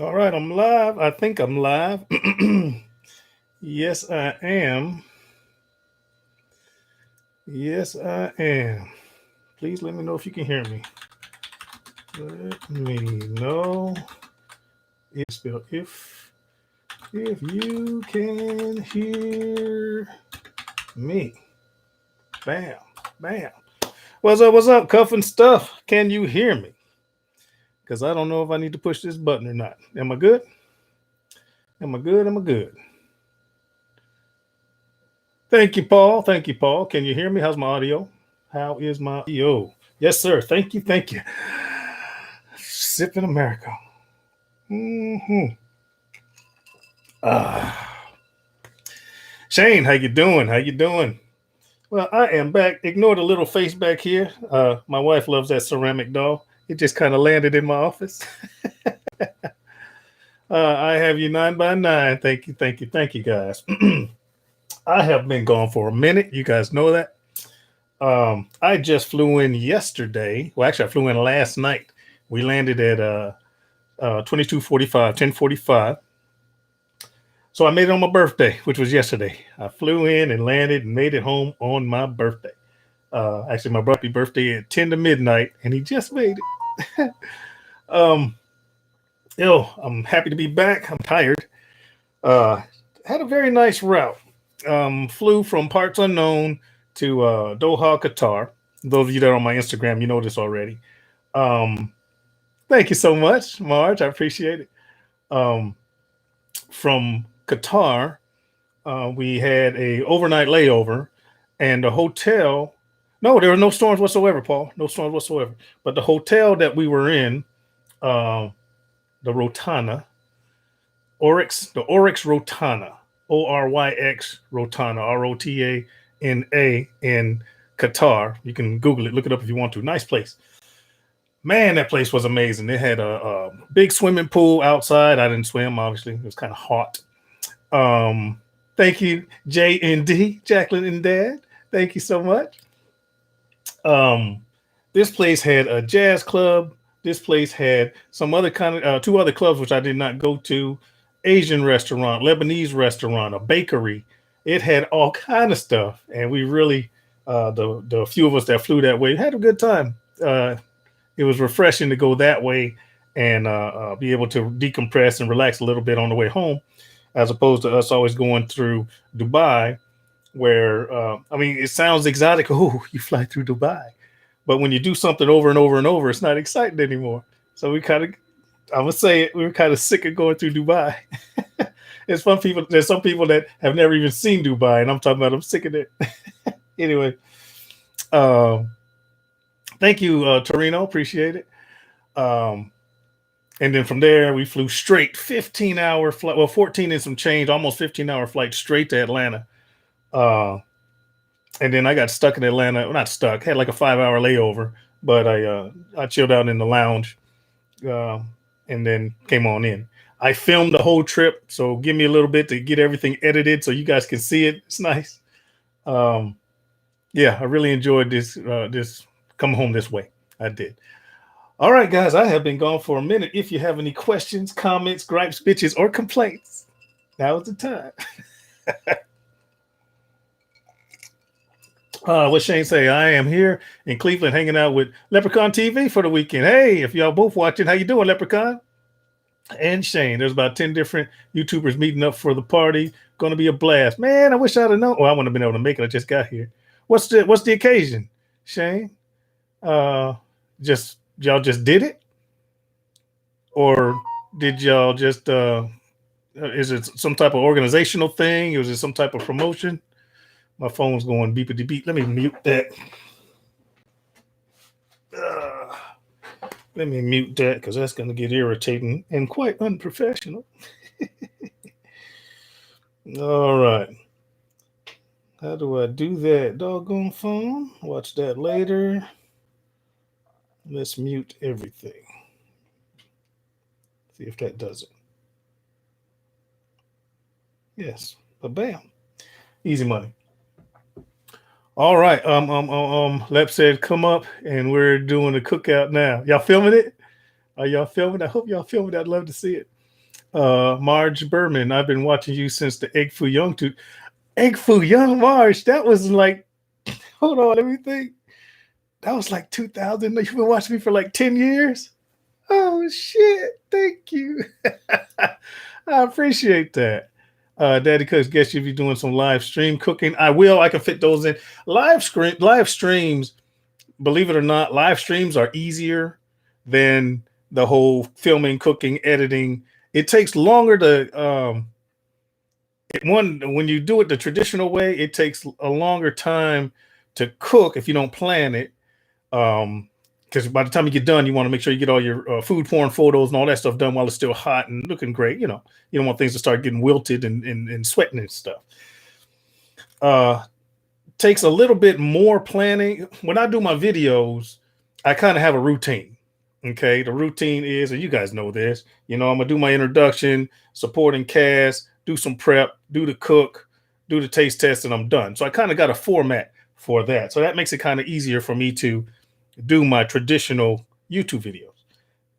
All right, I'm live. I think I'm live. Yes, I am. Yes, I am. Please let me know if you can hear me. Let me know if you can hear me. Bam, bam. What's up? What's up, cuff and stuff? Can you hear me? Because I don't know if I need to push this button or not. Am I good? Am I good? Am I good? Thank you, Paul. Thank you, Paul. Can you hear me? How's my audio? How is my audio? Yes, sir. Thank you. Thank you. Sipping America. Hmm. Ah, Shane, how you doing? How you doing? Well, I am back. Ignore the little face back here. My wife loves that ceramic doll. It just kind of landed in my office. I have you 9 by 9. Thank you. Thank you. Thank you, guys. I have been gone for a minute. You guys know that. I just flew in yesterday. Well, actually, I flew in last night. We landed at 22:45, 10:45. So I made it on my birthday, which was yesterday. I flew in and landed and made it home on my birthday. Actually, my birthday at 10 to midnight, and he just made it. um, I'm happy to be back. I'm tired. Uh, had a very nice route. Flew from parts unknown to Doha, Qatar. Those of you that are on my Instagram, you know this already. Um, Thank you so much, Marge. I appreciate it. Um, from Qatar, we had a overnight layover, and the hotel. No, there were no storms whatsoever, Paul. No storms whatsoever. But the hotel that we were in, uh, the Rotana, the Oryx Rotana, Oryx Rotana, Rotana in Qatar. You can Google it, look it up if you want to. Nice place. Man, that place was amazing. It had a big swimming pool outside. I didn't swim, obviously. It was kind of hot. Um, Thank you, J and D, Jacqueline and Dad. Thank you so much. Um, this place had a jazz club. This place had some other kind of two other clubs which I did not go to. Asian restaurant, Lebanese restaurant, a bakery. It had all kind of stuff, and we really the few of us that flew that way had a good time. It was refreshing to go that way and be able to decompress and relax a little bit on the way home, as opposed to us always going through Dubai, where I mean, it sounds exotic. Oh, you fly through Dubai, but when you do something over and over and over, it's not exciting anymore. So we kind of, I would say, we were kind of sick of going through Dubai. It's fun people. There's some people that have never even seen Dubai, and I'm talking about I'm sick of it. Anyway, um, thank you, Torino. Appreciate it. Um, and then from there, we flew straight 15-hour flight. Well, 14 and some change, almost 15-hour flight straight to Atlanta. Uh, and then I got stuck in Atlanta. Well, not stuck. Had like a 5-hour layover, but I chilled out in the lounge, uh, and then came on in. I filmed the whole trip, so give me a little bit to get everything edited so you guys can see it. It's nice. Um, yeah, I really enjoyed this coming home this way. I did. All right, guys, I have been gone for a minute. If you have any questions, comments, gripes, bitches, or complaints, now is the time. What Shane say? I am here in Cleveland hanging out with Leprechaun TV for the weekend. Hey, if y'all both watching, how you doing, Leprechaun? And Shane. There's about 10 different YouTubers meeting up for the party. Gonna be a blast. Man, I wish I'd have known. Oh, I wouldn't have been able to make it. I just got here. What's the occasion, Shane? Uh just y'all just did it? Or did y'all just is it some type of organizational thing? Was it some type of promotion? My phone's going beepity beep. Let me mute that. Uh, Let me mute that because that's going to get irritating and quite unprofessional. All right. How do I do that? Doggone phone. Watch that later. Let's mute everything. See if that does it. Yes. But bam. Easy money. All right. Lep said come up and we're doing a cookout now. Y'all filming it? Are y'all filming? I hope y'all filming it. I'd love to see it. Marge Berman, I've been watching you since the Egg Foo Young to Egg Foo Young Marge. That was like, hold on, let me think. That was like 2000. You've been watching me for like 10 years. Oh shit! Thank you. I appreciate that. Daddy Cooks, guess you'll be doing some live stream cooking. I will. I can fit those in. Live streams. Believe it or not, live streams are easier than the whole filming, cooking, editing. It takes longer to when you do it the traditional way. It takes a longer time to cook if you don't plan it. Because by the time you get done, you want to make sure you get all your food porn photos and all that stuff done while it's still hot and looking great. You don't want things to start getting wilted and sweating and stuff. Takes a little bit more planning. When I do my videos, I kind of have a routine. Okay, the routine is, and you guys know this, I'm gonna do my introduction, supporting cast, do some prep, do the cook, do the taste test, and I'm done. So I kind of got a format for that. So that makes it kind of easier for me to do my traditional YouTube videos,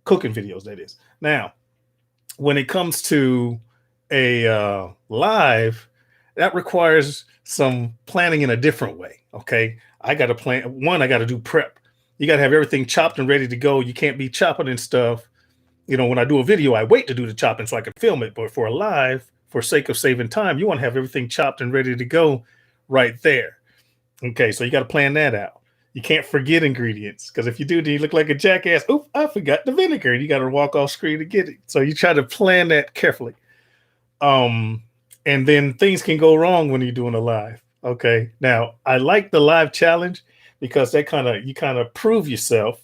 cooking videos, that is. Now, when it comes to a live, that requires some planning in a different way. Okay, I got to plan. One, I got to do prep. You got to have everything chopped and ready to go. You can't be chopping and stuff. When I do a video, I wait to do the chopping so I can film it. But for a live, for sake of saving time, you want to have everything chopped and ready to go right there. Okay, so you got to plan that out. You can't forget ingredients, because if you do, then you look like a jackass. Oop, I forgot the vinegar. You got to walk off screen to get it. So you try to plan that carefully. And then things can go wrong when you're doing a live. Okay. Now, I like the live challenge because you kind of prove yourself.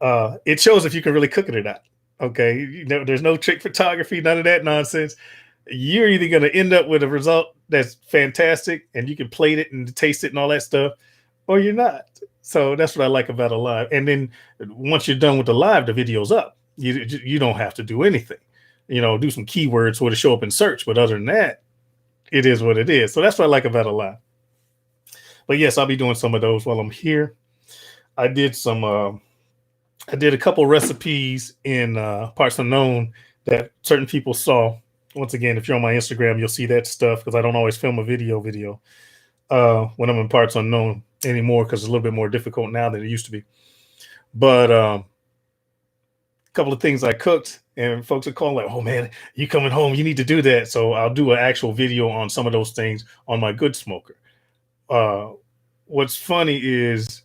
It shows if you can really cook it or not. Okay. There's no trick photography, none of that nonsense. You're either going to end up with a result that's fantastic and you can plate it and taste it and all that stuff, or you're not. So that's what I like about a live. And then once you're done with the live, the video's up. You don't have to do anything. Do some keywords for it to show up in search. But other than that, it is what it is. So that's what I like about a live. But yes, I'll be doing some of those while I'm here. I did a couple recipes in Parts Unknown that certain people saw. Once again, if you're on my Instagram, you'll see that stuff because I don't always film a video when I'm in Parts Unknown anymore, because it's a little bit more difficult now than it used to be. But a couple of things I cooked, and folks are calling like, "Oh man, you coming home? You need to do that." So I'll do an actual video on some of those things on my Good Smoker. What's funny is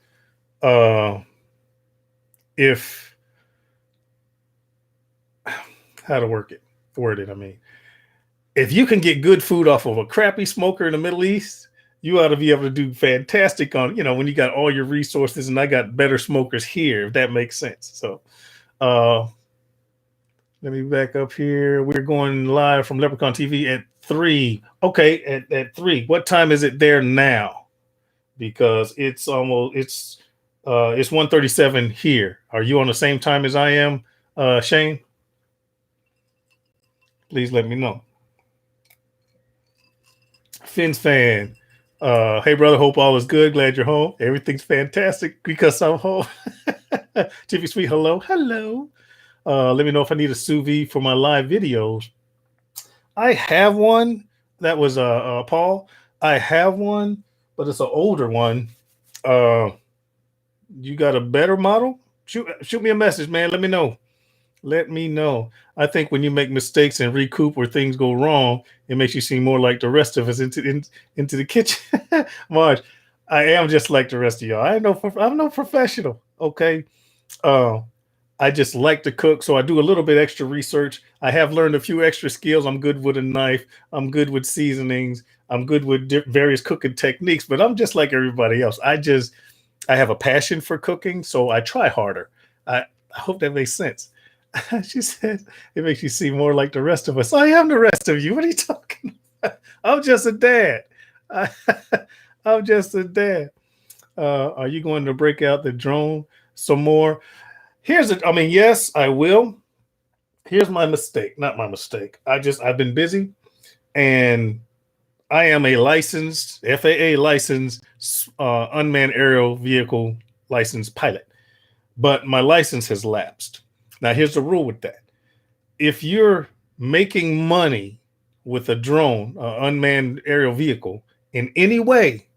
if how to word it. I mean, if you can get good food off of a crappy smoker in the Middle East, you ought to be able to do fantastic on, when you got all your resources, and I got better smokers here, if that makes sense. So let me back up here. We're going live from Leprechaun TV at 3. Okay, at 3. What time is it there now? Because it's 1:37 here. Are you on the same time as I am, Shane? Please let me know. Finn's fan. Hey brother, hope all is good. Glad you're home. Everything's fantastic because I'm home. Jiffy Sweet, hello. Let me know if I need a sous vide for my live videos. I have one. That was Paul. I have one, but it's an older one. You got a better model? Shoot me a message, man. Let me know. I think when you make mistakes and recoup where things go wrong, it makes you seem more like the rest of us into the kitchen. Marge, I am just like the rest of y'all. I'm no professional. Okay. I just like to cook, so I do a little bit extra research. I have learned a few extra skills. I'm good with a knife. I'm good with seasonings. I'm good with various cooking techniques, but I'm just like everybody else. I have a passion for cooking, so I try harder. I hope that makes sense. She said, it makes you seem more like the rest of us. I am the rest of you. What are you talking about? I'm just a dad. I'm just a dad. Are you going to break out the drone some more? Yes, I will. Here's my mistake. Not my mistake. I've been busy, and I am a licensed, FAA licensed, unmanned aerial vehicle licensed pilot, but my license has lapsed. Now, here's the rule with that. if you're making money with a drone, unmanned aerial vehicle, in any way,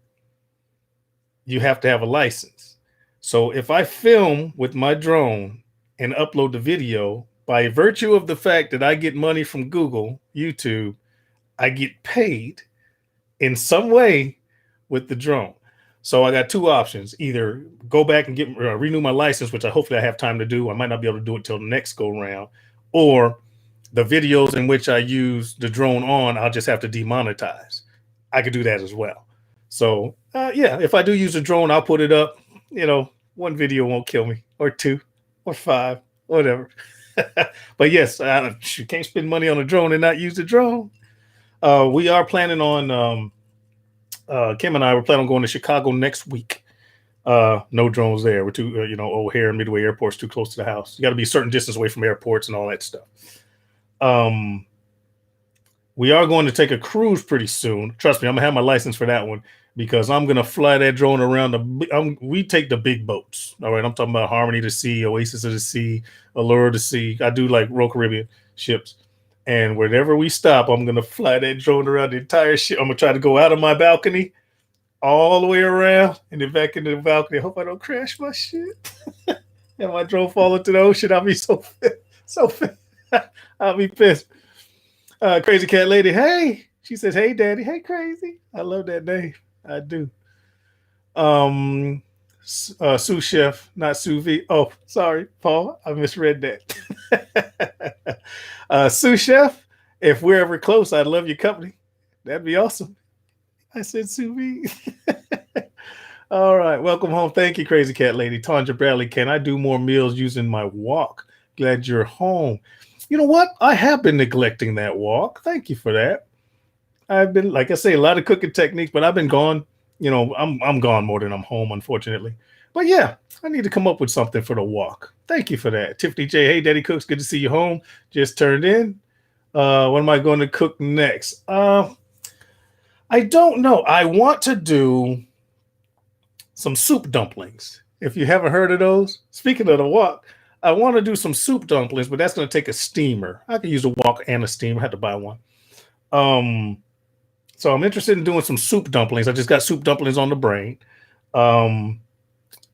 you have to have a license. So if I film with my drone and upload the video, by virtue of the fact that I get money from Google, YouTube, I get paid in some way with the drone. So I got two options: either go back and get renew my license, which I hopefully I have time to do. I might not be able to do it till the next go round, or the videos in which I use the drone on, I'll just have to demonetize. I could do that as well. So yeah, if I do use a drone, I'll put it up. You know, one video won't kill me, or two, or five, whatever. But yes, you can't spend money on a drone and not use the drone. We are planning on Kim and I were planning on going to Chicago next week. No drones there. We're too, O'Hare and Midway airports too close to the house. You got to be a certain distance away from airports and all that stuff. We are going to take a cruise pretty soon. Trust me, I'm gonna have my license for that one because I'm gonna fly that drone around. We take the big boats. All right, I'm talking about Harmony to Sea, Oasis of the Sea, Allure to Sea. I do like Royal Caribbean ships. And whenever we stop, I'm gonna fly that drone around the entire ship. I'm gonna try to go out of my balcony all the way around and then back into the balcony. I hope I don't crash my shit. And my drone fall into the ocean. I'll be so I'll be pissed. Crazy Cat Lady, hey. She says, hey, Daddy. Hey, Crazy. I love that name. I do. Sous Chef, not Sous Vide. Oh, sorry, Paul. I misread that. Sous Chef, if we're ever close, I'd love your company. That'd be awesome. I said Sous Vide. All right. Welcome home. Thank you, Crazy Cat Lady. Tanja Bradley, can I do more meals using my walk? Glad you're home. You know what? I have been neglecting that walk. Thank you for that. I've been, like I say, a lot of cooking techniques, but I've been gone. I'm gone more than I'm home, unfortunately. But yeah, I need to come up with something for the walk. Thank you for that. Tiffany J. Hey, Daddy Cooks. Good to see you home. Just turned in. What am I going to cook next? I don't know. I want to do some soup dumplings. If you haven't heard of those, speaking of the walk, I want to do some soup dumplings, but that's going to take a steamer. I could use a wok and a steamer. I had to buy one. So I'm interested in doing some soup dumplings. I just got soup dumplings on the brain. I'm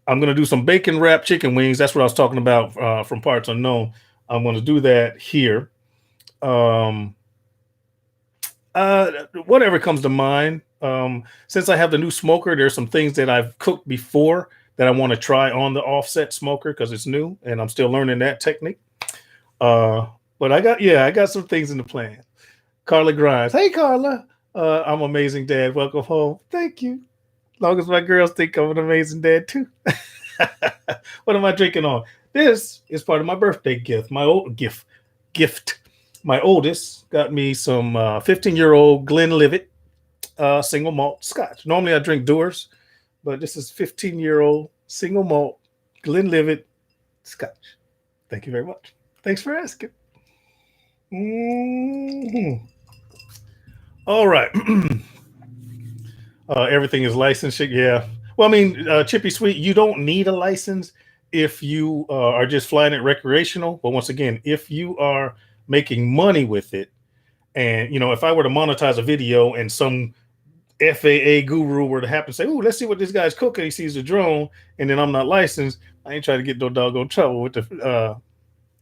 going to do some bacon wrapped chicken wings. That's what I was talking about from Parts Unknown. I'm going to do that here. Whatever comes to mind. Since I have the new smoker, there's some things that I've cooked before that I want to try on the offset smoker because it's new and I'm still learning that technique. But I got some things in the plan. Carla Grimes. Hey, Carla. I'm amazing dad. Welcome home. Thank you. As long as my girls think I'm an amazing dad too. What am I drinking on? This is part of my birthday gift. My old gift. My oldest got me some 15-year-old Glenlivet single malt scotch. Normally I drink Dewar's, but this is 15-year-old single malt Glenlivet scotch. Thank you very much. Thanks for asking. Mm-hmm. All right. Everything is licensed. Yeah. Well, I mean, Chippy Sweet, you don't need a license if you are just flying it recreational. But once again, if you are making money with it, and if I were to monetize a video and some FAA guru were to happen to say, "Oh, let's see what this guy's cooking," he sees a drone, and then I'm not licensed, I ain't trying to get no doggone trouble with the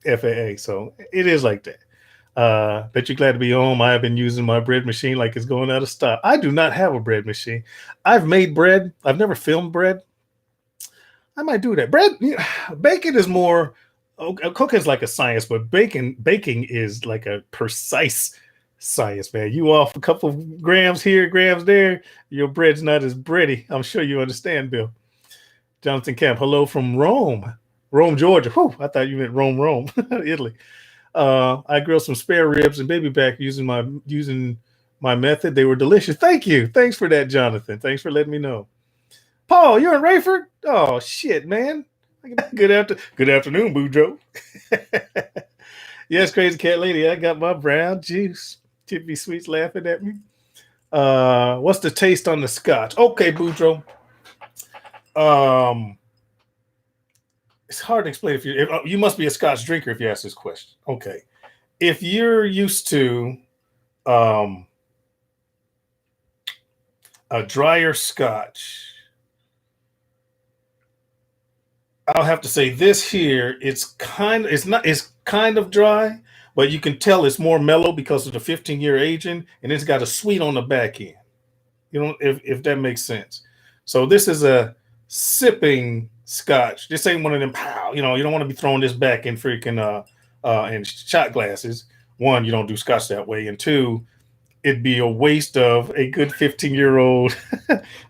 FAA. So it is like that. Bet you're glad to be home. I have been using my bread machine like it's going out of style. I do not have a bread machine. I've made bread. I've never filmed bread. I might do that. Bacon is more. Cooking is like a science, but baking is like a precise science, man. You off a couple of grams here, grams there, your bread's not as bready. I'm sure you understand, Bill. Jonathan Camp, hello from Rome, Georgia. Whew, I thought you meant Rome, Italy. I grilled some spare ribs and baby back using my method. They were delicious. Thank you. Thanks for that, Jonathan. Thanks for letting me know. Paul, you're in Rayford? Oh shit, man. Good afternoon, Boudreaux. Yes, Crazy Cat Lady. I got my brown juice. Tippy Sweet's laughing at me. What's the taste on the scotch? Okay, Boudreaux. It's hard to explain if you must be a scotch drinker if you ask this question. Okay. if you're used to um, a drier Scotch, I'll have to say this here. It's kind of dry, but you can tell it's more mellow because of the 15-year aging, and it's got a sweet on the back end. You know, if that makes sense. So this is a sipping Scotch. This ain't one of them. Pow, you know, you don't want to be throwing this back in freaking in shot glasses. One, you don't do Scotch that way, and two, it'd be a waste of a good 15-year-old,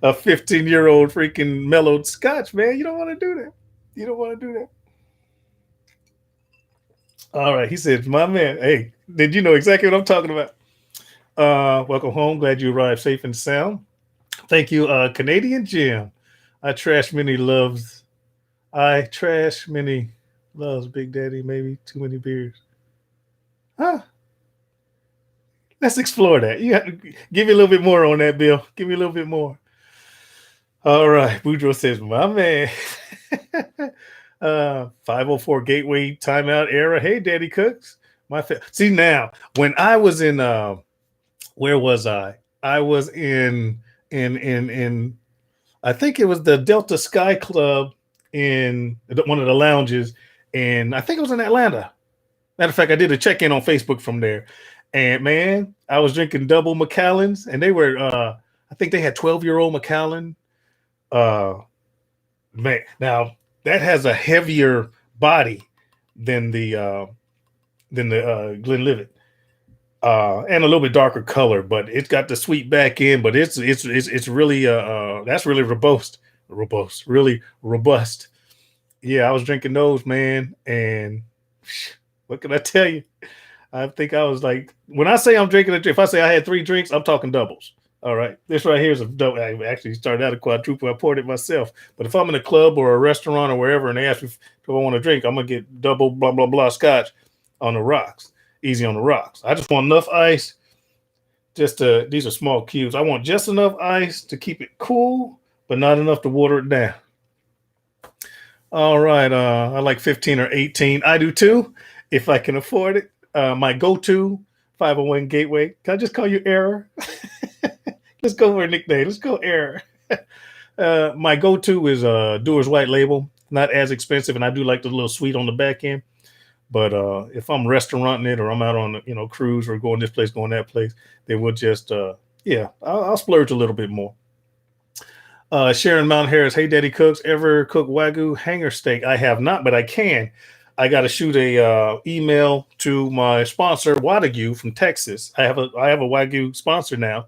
a 15-year-old freaking mellowed Scotch, man. You don't want to do that. You don't want to do that. All right, he said, my man. Hey, did you know exactly what I'm talking about? Welcome home. Glad you arrived safe and sound. Thank you, Canadian Jim. I trash many loves. I trash many loves. Big Daddy, maybe too many beers. Huh? Let's explore that. You have to give me a little bit more on that, Bill. Give me a little bit more. All right. Boudreaux says, my man. 504 Gateway timeout era. Hey, Daddy Cooks. See now, when I was in where was I? I was in I think it was the Delta Sky Club in one of the lounges, and I think it was in Atlanta. Matter of fact, I did a check in on Facebook from there, and man, I was drinking double Macallans, and they were I think they had 12-year-old Macallan. Uh, man, now that has a heavier body than the Glenlivet. And a little bit darker color, but it's got the sweet back end. But it's really that's really really robust. Yeah, I was drinking those, man, and what can I tell you? I think I was like, when I say I'm drinking a drink, if I say I had 3 drinks, I'm talking doubles. All right, this right here is a double. I actually started out a quadruple. I poured it myself. But if I'm in a club or a restaurant or wherever, and they ask me if I want to drink, I'm gonna get double blah blah blah Scotch on the rocks, easy on the rocks. I just want enough ice. These are small cubes. I want just enough ice to keep it cool, but not enough to water it down. All right, I like 15 or 18. I do too, if I can afford it. My go-to 501 Gateway. Can I just call you Error? Let's go for a nickname. Let's go Error. My go-to is Dewar's White Label. Not as expensive, and I do like the little sweet on the back end. But if I'm restauranting it or I'm out on cruise or going this place, going that place, they will just I'll splurge a little bit more. Sharon Mount Harris, hey Daddy Cooks, ever cook Wagyu hanger steak? I have not, but I can. I got to shoot a email to my sponsor Wagyu from Texas. I have a Wagyu sponsor now.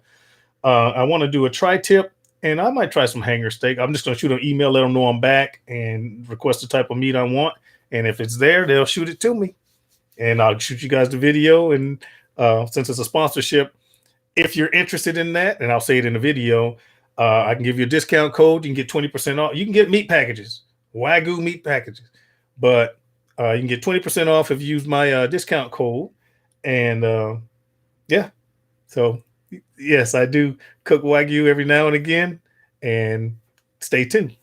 I want to do a tri-tip, and I might try some hanger steak. I'm just going to shoot an email, let them know I'm back, and request the type of meat I want. And if it's there, they'll shoot it to me, and I'll shoot you guys the video. And since it's a sponsorship, if you're interested in that, and I'll say it in the video, I can give you a discount code. You can get 20% off. You can get meat packages, Wagyu meat packages, but you can get 20% off if you use my discount code. And yeah, so yes, I do cook Wagyu every now and again. And stay tuned.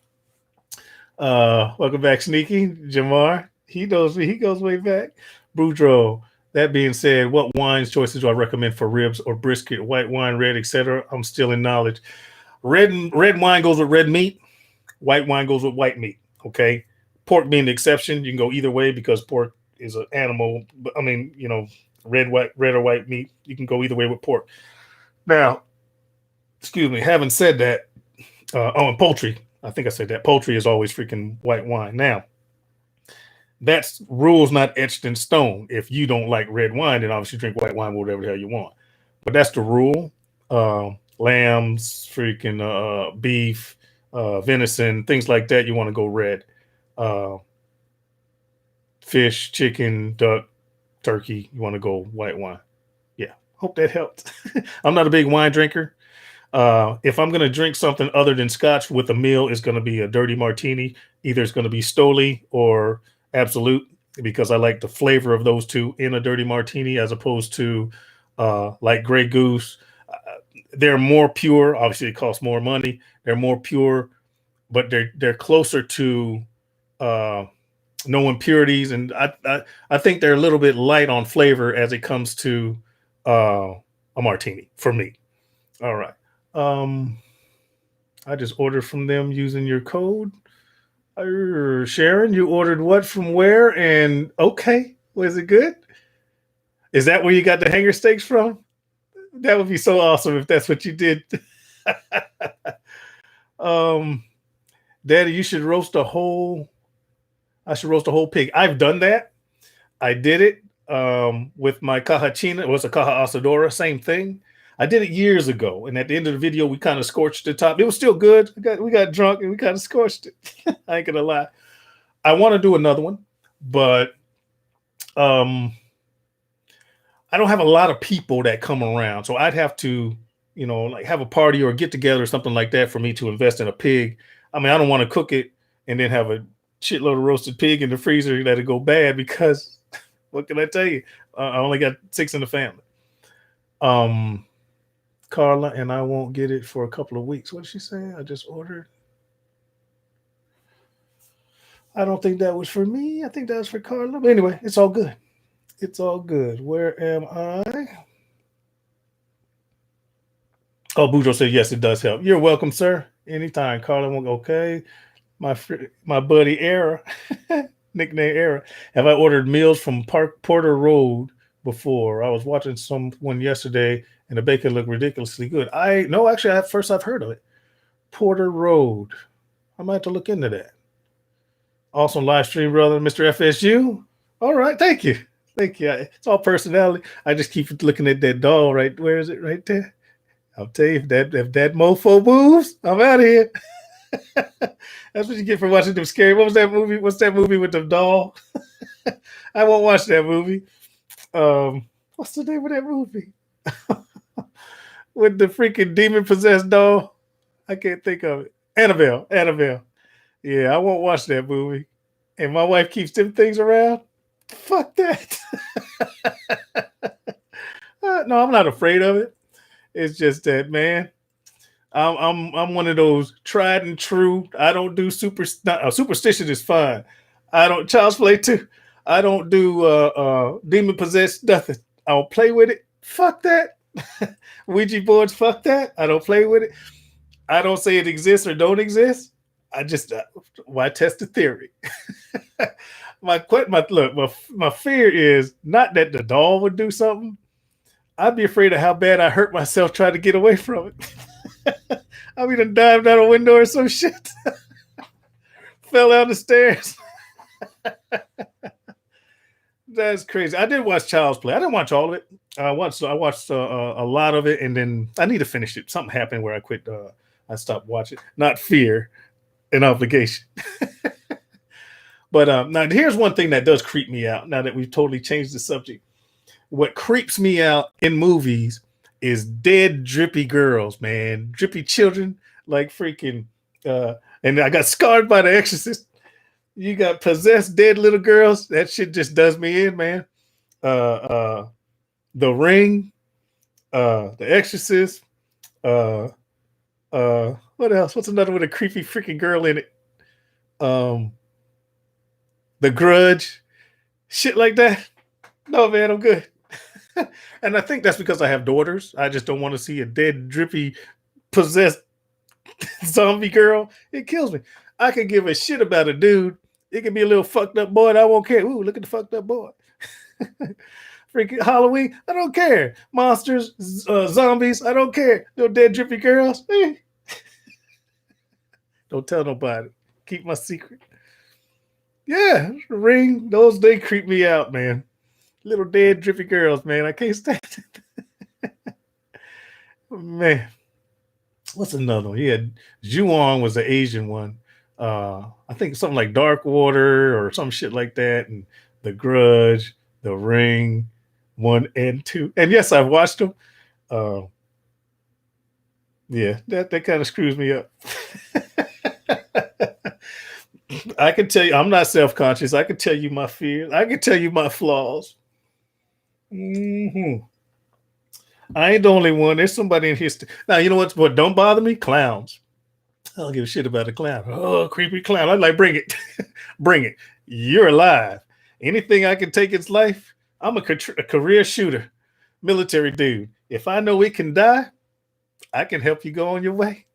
Welcome back, Sneaky. Jamar. He knows me. He goes way back. Boudreaux. That being said, what wines choices do I recommend for ribs or brisket, white wine, red, etc.? I'm still in knowledge. Red wine goes with red meat. White wine goes with white meat. Okay. Pork being the exception. You can go either way because pork is an animal. I mean, red or white meat. You can go either way with pork. Now, excuse me. Having said that, and poultry. I think I said that. Poultry is always freaking white wine. Now, that's rules not etched in stone. If you don't like red wine, then obviously drink white wine, whatever the hell you want. But that's the rule. Lambs, freaking beef, venison, things like that, you want to go red. Fish, chicken, duck, turkey, you want to go white wine. Yeah, hope that helped. I'm not a big wine drinker. If I'm going to drink something other than scotch with a meal, it's going to be a dirty martini. Either it's going to be Stoli or Absolute, because I like the flavor of those two in a dirty martini as opposed to like Grey Goose. They're more pure. Obviously, it costs more money. They're more pure, but they're closer to no impurities, and I think they're a little bit light on flavor as it comes to a martini for me. All right. Um, I just ordered from them using your code. Sharon, you ordered what from where? And okay, was it good? Is that where you got the hanger steaks from? That would be so awesome if that's what you did. um, Daddy, you should roast a whole. I should roast a whole pig. I've done that. I did it with my caja china. It was a caja asadora, same thing. I did it years ago, and at the end of the video, we kind of scorched the top. It was still good. We got drunk and we kind of scorched it. I ain't gonna lie. I want to do another one, but um, I don't have a lot of people that come around, so I'd have to, like have a party or get together or something like that for me to invest in a pig. I mean, I don't want to cook it and then have a shitload of roasted pig in the freezer that'll go bad because what can I tell you? I only got 6 in the family. Carla, and I won't get it for a couple of weeks. What did she say? I just ordered. I don't think that was for me. I think that was for Carla. But anyway, it's all good. It's all good. Where am I? Oh, Bujo said yes, it does help. You're welcome, sir. Anytime. Carla won't go. Okay. My buddy Era, nickname Era. Have I ordered meals from Porter Road before? I was watching someone yesterday, and the bacon looked ridiculously good. Actually, I've heard of it. Porter Road. I might have to look into that. Awesome live stream, brother, Mr. FSU. All right, thank you. It's all personality. I just keep looking at that doll right. Where is it? Right there. I'll tell you if that mofo moves, I'm out of here. That's what you get for watching them scary. What was that movie? What's that movie with the doll? I won't watch that movie. What's the name of that movie? With the freaking demon possessed doll. I can't think of it. Annabelle. Yeah, I won't watch that movie. And my wife keeps them things around. Fuck that. No, I'm not afraid of it. It's just that, man. I'm one of those tried and true. I don't do superstition is fine. I don't child's play too. I don't do demon possessed nothing. I don't play with it. Fuck that. Ouija boards, fuck that. I don't play with it. I don't say it exists or don't exist. I just why test the theory? my fear is not that the doll would do something. I'd be afraid of how bad I hurt myself trying to get away from it. I mean, I dived out a window or some shit. Fell down the stairs. That's crazy. I did watch Child's Play. I didn't watch all of it. I watched a lot of it, and then I need to finish it. Something happened where I quit. I stopped watching. Not fear, an obligation. But now here's one thing that does creep me out. Now that we've totally changed the subject, what creeps me out in movies is dead drippy girls, man. Drippy children, like freaking. And I got scarred by The Exorcist. You got possessed dead little girls. That shit just does me in, man. The Ring, The Exorcist. What else? What's another with a creepy freaking girl in it? The Grudge, shit like that. No, man, I'm good. And I think that's because I have daughters. I just don't want to see a dead, drippy, possessed zombie girl. It kills me. I can give a shit about a dude. It can be a little fucked up boy, and I won't care. Ooh, look at the fucked up boy. Freaking Halloween, I don't care. Monsters, zombies, I don't care. No dead, drippy girls. Don't tell nobody. Keep my secret. Yeah, Ring, they creep me out, man. Little dead, drippy girls, man. I can't stand it. Man. What's another one? Yeah, Ju-on was the Asian one. I think something like Dark Water or some shit like that. And The Grudge, The Ring, 1 and 2. And yes, I've watched them. Yeah, that kind of screws me up. I can tell you, I'm not self-conscious. I can tell you my fears. I can tell you my flaws. Mm-hmm. I ain't the only one. There's somebody in history. Now, you know what don't bother me? Clowns. I don't give a shit about a clown. Oh, creepy clown. I like, bring it. Bring it. You're alive. Anything I can take its life, I'm a career shooter, military dude. If I know it can die, I can help you go on your way.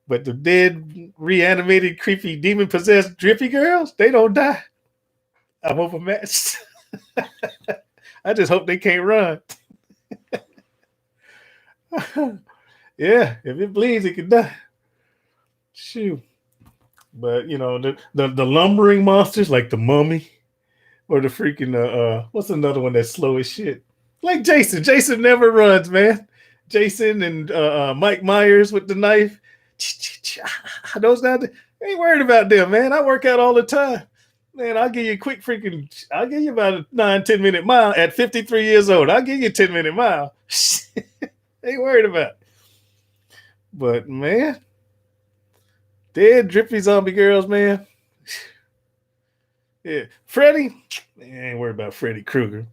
But the dead, reanimated, creepy, demon possessed, drippy girls, they don't die. I'm overmatched. I just hope they can't run. Yeah, if it bleeds, it can die. Shoot. But the lumbering monsters like the mummy or the freaking what's another one that's slow as shit? Like Jason. Jason never runs, man. Jason and Mike Myers with the knife. Those guys ain't worried about them, man. I work out all the time. Man, I'll give you a quick freaking, I'll give you about a 9-10 minute mile at 53 years old. I'll give you a 10-minute mile. Ain't worried about it. But man, dead drippy zombie girls, man. Yeah. Freddy, man, ain't worried about Freddy Krueger.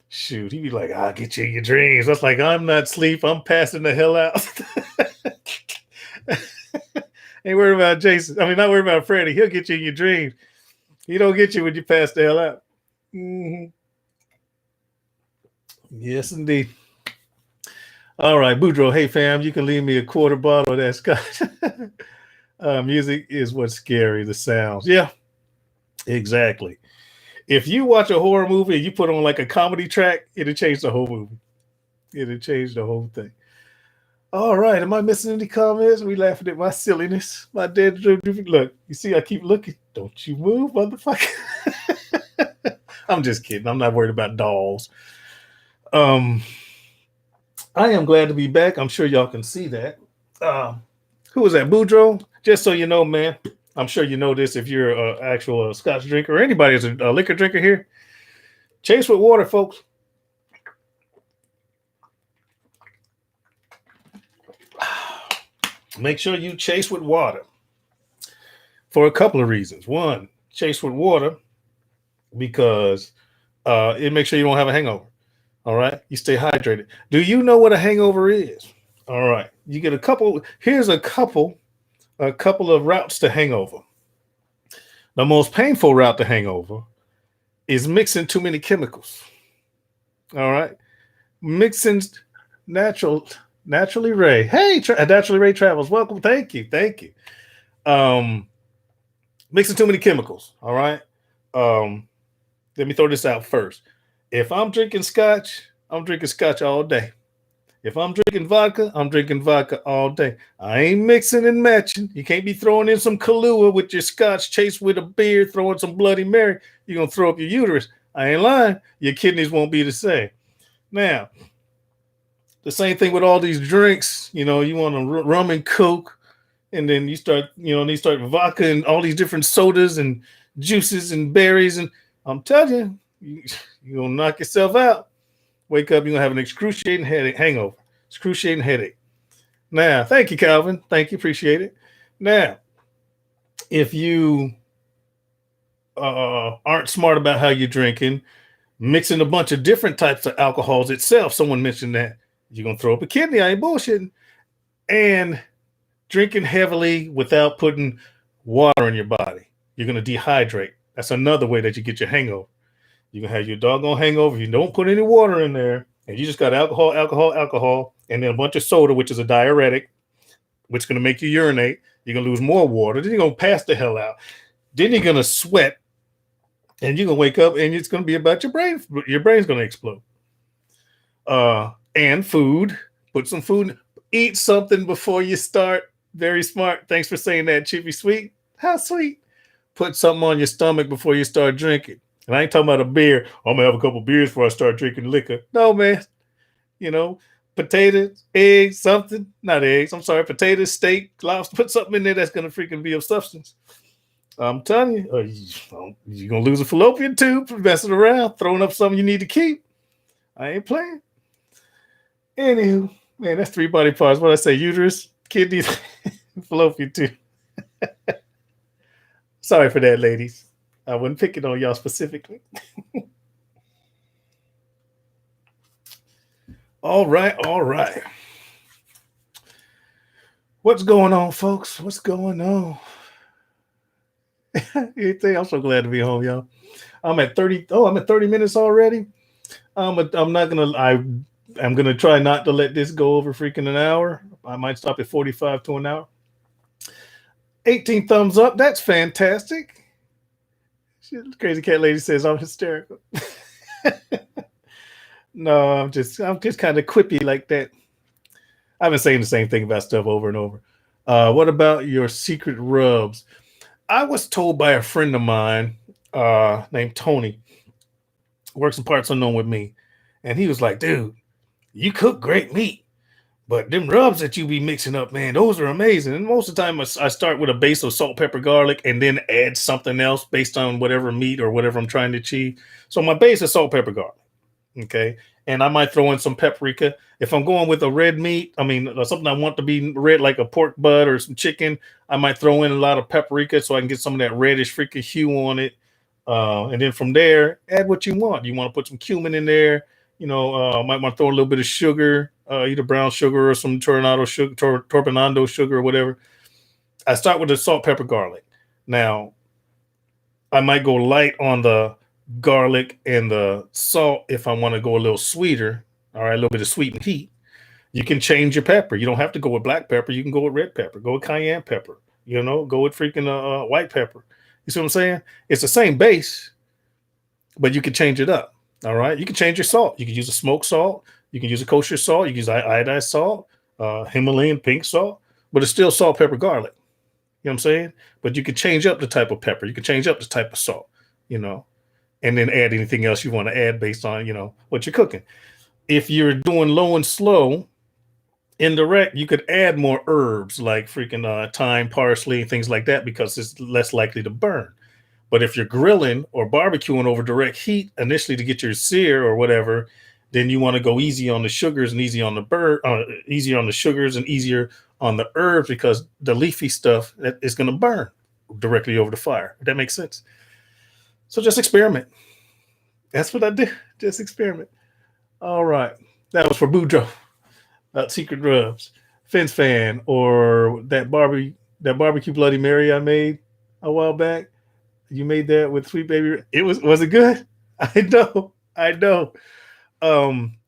Shoot, he be like, I'll get you in your dreams. That's like, I'm not asleep. I'm passing the hell out. Ain't worried about Jason. I mean, not worried about Freddy. He'll get you in your dreams. He don't get you when you pass the hell out. Mm-hmm. Yes, indeed. All right, Boudreaux. Hey, fam, you can leave me a quarter bottle of that scotch. Music is what's scary, the sounds. Yeah, exactly. If you watch a horror movie and you put on like a comedy track, it'll change the whole movie. It'll change the whole thing. All right. Am I missing any comments? Are we laughing at my silliness? My dead look. You see, I keep looking. Don't you move, motherfucker. I'm just kidding. I'm not worried about dolls. I am glad to be back. I'm sure y'all can see that. Who was that? Boudreaux? Just so you know, man. I'm sure you know this if you're an actual Scotch drinker or anybody is a liquor drinker here. Chase with water, folks. Make sure you chase with water for a couple of reasons. One, chase with water because it makes sure you don't have a hangover. All right. You stay hydrated. Do you know what a hangover is? All right. You get a couple. Here's a couple of routes to hangover. The most painful route to hangover is mixing too many chemicals. All right. Mixing naturally Ray. Hey, naturally Ray Travels. Welcome. Thank you. Mixing too many chemicals. All right. Let me throw this out first. If I'm drinking scotch, I'm drinking scotch all day. If I'm drinking vodka, I'm drinking vodka all day. I ain't mixing and matching. You can't be throwing in some Kahlua with your scotch chased with a beer, throwing some Bloody Mary. You're going to throw up your uterus. I ain't lying. Your kidneys won't be the same. Now, the same thing with all these drinks. You want a rum and Coke, and then you start vodka and all these different sodas and juices and berries. And I'm telling you, you're going to knock yourself out. Wake up, you're going to have an excruciating hangover. Excruciating headache. Now, thank you, Calvin. Thank you. Appreciate it. Now, if you aren't smart about how you're drinking, mixing a bunch of different types of alcohols itself, someone mentioned that, you're going to throw up a kidney. I ain't bullshitting. And drinking heavily without putting water in your body, you're going to dehydrate. That's another way that you get your hangover. You can have your doggone hangover. If you don't put any water in there, and you just got alcohol, and then a bunch of soda, which is a diuretic, which is going to make you urinate. You're going to lose more water. Then you're going to pass the hell out. Then you're going to sweat, and you're going to wake up, and it's going to be about your brain. Your brain's going to explode. And food. Put some food. Eat something before you start. Very smart. Thanks for saying that, Chippy Sweet. How sweet. Put something on your stomach before you start drinking. And I ain't talking about a beer. I'm going to have a couple beers before I start drinking liquor. No, man. Potatoes, eggs, something. Not eggs. I'm sorry. Potatoes, steak, lobster. Put something in there that's going to freaking be of substance. I'm telling you, you're going to lose a fallopian tube for messing around, throwing up something you need to keep. I ain't playing. Anywho, man, that's 3 body parts. What I say? Uterus, kidneys, fallopian tube. Sorry for that, ladies. I wasn't picking on y'all specifically. All right. What's going on, folks? What's going on? I'm so glad to be home, y'all. I'm at 30. Oh, I'm at 30 minutes already. I'm not gonna. I'm gonna try not to let this go over freaking an hour. I might stop at 45 to an hour. 18 thumbs up. That's fantastic. Crazy cat lady says I'm hysterical. No, I'm just kind of quippy like that. I've been saying the same thing about stuff over and over. What about your secret rubs? I was told by a friend of mine named Tony, works in parts unknown with me, and he was like, "Dude, you cook great meat, but them rubs that you be mixing up, man, those are amazing." And most of the time, I start with a base of salt, pepper, garlic, and then add something else based on whatever meat or whatever I'm trying to achieve. So my base is salt, pepper, garlic. Okay. And I might throw in some paprika. If I'm going with a red meat, I mean, something I want to be red, like a pork butt or some chicken, I might throw in a lot of paprika so I can get some of that reddish freaking hue on it. And then from there, add what you want. You want to put some cumin in there. Might want to throw a little bit of sugar, either brown sugar or some tornado sugar, torpinando sugar or whatever. I start with the salt, pepper, garlic. Now, I might go light on the garlic and the salt if I want to go a little sweeter. All right, a little bit of sweet and heat. You can change your pepper. You don't have to go with black pepper. You can go with red pepper. Go with cayenne pepper. Go with freaking white pepper. You see what I'm saying? It's the same base, but you can change it up. All right, you can change your salt. You can use a smoked salt. You can use a kosher salt. You can use iodized salt, Himalayan pink salt, but it's still salt, pepper, garlic. You know what I'm saying? But you can change up the type of pepper. You can change up the type of salt. You know, and then add anything else you want to add based on what you're cooking. If you're doing low and slow, indirect, you could add more herbs like freaking thyme, parsley, things like that because it's less likely to burn. But if you're grilling or barbecuing over direct heat initially to get your sear or whatever, then you want to go easy on the sugars and easy on the easier on the sugars and easier on the herbs because the leafy stuff that is going to burn directly over the fire. If that makes sense. So just experiment. That's what I did. Just experiment. All right. That was for Boudreaux about secret rubs. Fence fan or that barbecue Bloody Mary I made a while back. You made that with Sweet Baby. Was it good? I know. I know.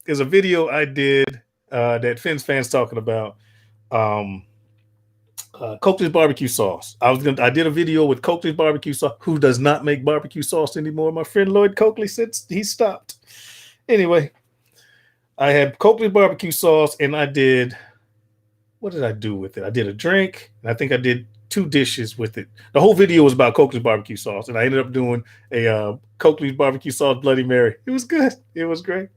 There's a video I did that Fence fans talking about. Coakley's barbecue sauce. I did a video with Coakley's barbecue sauce, who does not make barbecue sauce anymore. My friend Lloyd Coakley said he stopped. Anyway, I had Coakley's barbecue sauce, and what did I do with it? I did a drink, and I think I did 2 dishes with it. The whole video was about Coakley's barbecue sauce, and I ended up doing a Coakley's barbecue sauce Bloody Mary. It was good. It was great.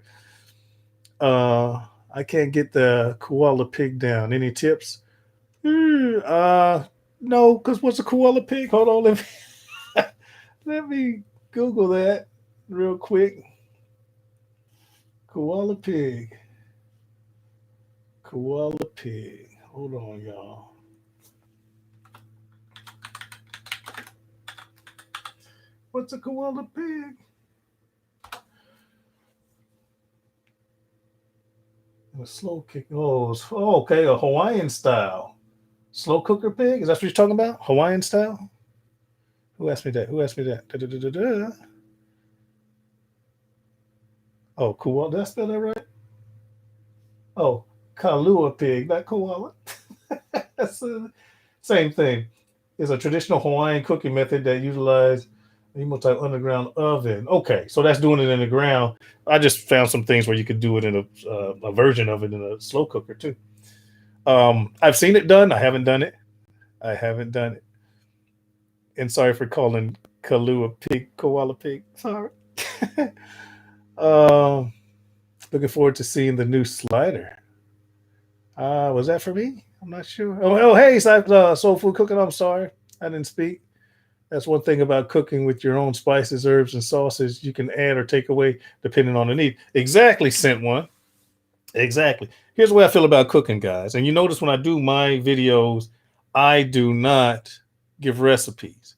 I can't get the koala pig down. Any tips? No, because what's a koala pig? Hold on, let me Google that real quick. Koala pig. Koala pig. Hold on, y'all. What's a koala pig? A slow kick. Oh, okay, a Hawaiian style. Slow cooker pig? Is that what you're talking about? Hawaiian style? Who asked me that? Da-da-da-da-da. Oh, koala. Did I spell that right? Oh, kalua pig, not koala. That's the same thing. It's a traditional Hawaiian cooking method that utilizes a type underground oven. Okay, so that's doing it in the ground. I just found some things where you could do it in a version of it in a slow cooker too. I've seen it done. I haven't done it. I haven't done it. And sorry for calling Kalua pig koala pig. Sorry. um, Looking forward to seeing the new slider. Was that for me? I'm not sure. Hey, soul food cooking. I'm sorry, I didn't speak. That's one thing about cooking with your own spices, herbs, and sauces. You can add or take away depending on the need. Exactly, sent one. Exactly. Here's the way I feel about cooking, guys. And you notice when I do my videos, I do not give recipes.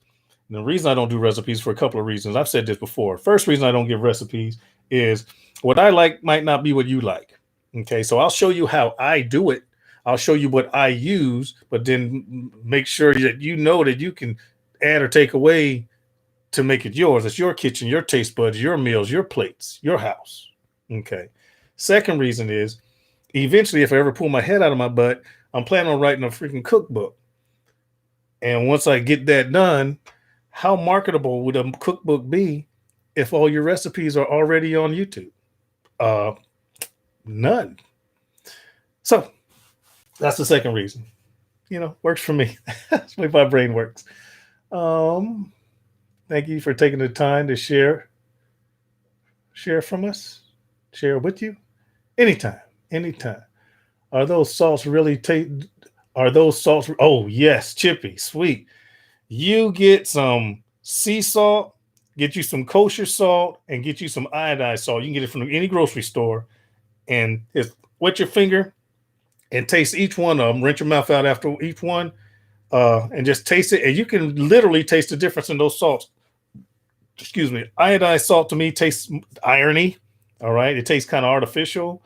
And the reason I don't do recipes for a couple of reasons. I've said this before. First reason I don't give recipes is what I like might not be what you like. Okay, so I'll show you how I do it. I'll show you what I use, but then make sure that you know that you can add or take away to make it yours. It's your kitchen, your taste buds, your meals, your plates, your house. Okay. Second reason is eventually, if I ever pull my head out of my butt, I'm planning on writing a freaking cookbook. And once I get that done, how marketable would a cookbook be if all your recipes are already on YouTube? Uh, None. So that's the second reason. Works for me. That's the way my brain works. Um, Thank you for taking the time to share from us, share with you. Anytime, anytime. Are those salts really Are those salts? Oh yes, Chippy, sweet. You get some sea salt, get you some kosher salt, and get you some iodized salt. You can get it from any grocery store, and just wet your finger and taste each one of them. Rinse your mouth out after each one, and just taste it. And you can literally taste the difference in those salts. Excuse me. Iodized salt to me tastes irony. All right, it tastes kind of artificial.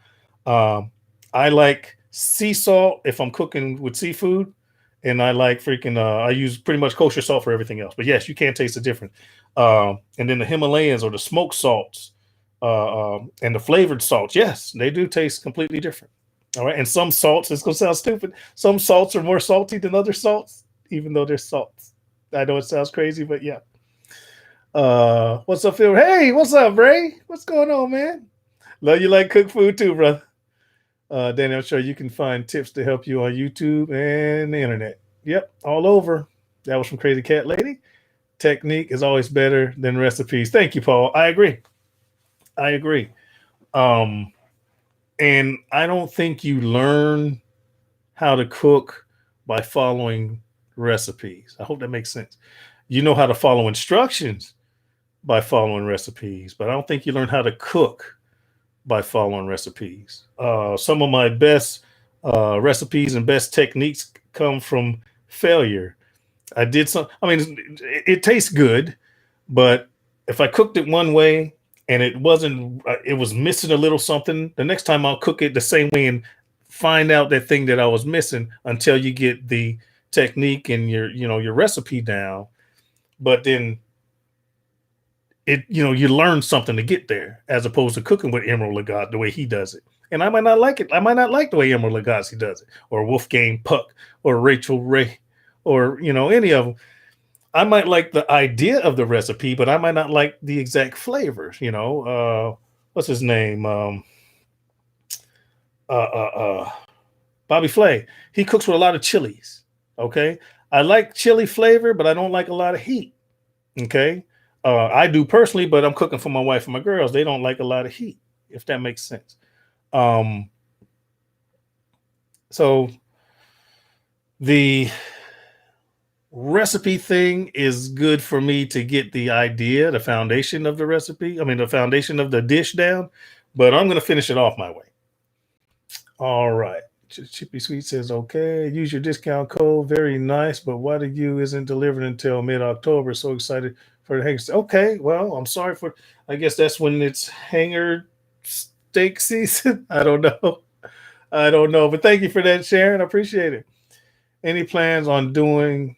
I like sea salt if I'm cooking with seafood, and I like freaking. I use pretty much kosher salt for everything else. But yes, you can taste the difference. And then the Himalayas or the smoked salts, and the flavored salts, yes, they do taste completely different. All right, and some salts, it's gonna sound stupid. Some salts are more salty than other salts, even though they're salts. I know it sounds crazy, but yeah. What's up, Phil? Hey, what's up, Ray? What's going on, man? Love you like cook food too, brother. Danny, I'm sure you can find tips to help you on YouTube and the internet. Yep, all over. That was from Crazy Cat Lady. Technique is always better than recipes. Thank you, Paul. I agree. I agree. Um, and I don't think you learn how to cook by following recipes. I hope that makes sense. You know how to follow instructions by following recipes, but I don't think you learn how to cook by following recipes. Some of my best recipes and best techniques come from failure. I did some, I mean, it tastes good, but if I cooked it one way and it was missing a little something, the next time I'll cook it the same way and find out that thing that I was missing until you get the technique and your recipe down. But then you learn something to get there as opposed to cooking with Emerald Lagasse the way he does it. And I might not like it. I might not like the way Emerald Lagasse does it, or Wolfgang Puck, or Rachel Ray, or any of them. I might like the idea of the recipe, but I might not like the exact flavors. What's his name? Uh, uh, uh, Bobby Flay. He cooks with a lot of chilies. Okay, I like chili flavor, but I don't like a lot of heat. Okay, I do personally, but I'm cooking for my wife and my girls. They don't like a lot of heat, if that makes sense. Um, so the recipe thing is good for me to get the idea, the foundation of the recipe. I mean, the foundation of the dish down, but I'm going to finish it off my way. All right. Chippy Sweet says, okay, use your discount code. Very nice. But why the you isn't delivered until mid-October? So excited for the hanger. Okay. Well, I'm sorry I guess that's when it's hanger steak season. I don't know. I don't know. But thank you for that, Sharon. I appreciate it. Any plans on doing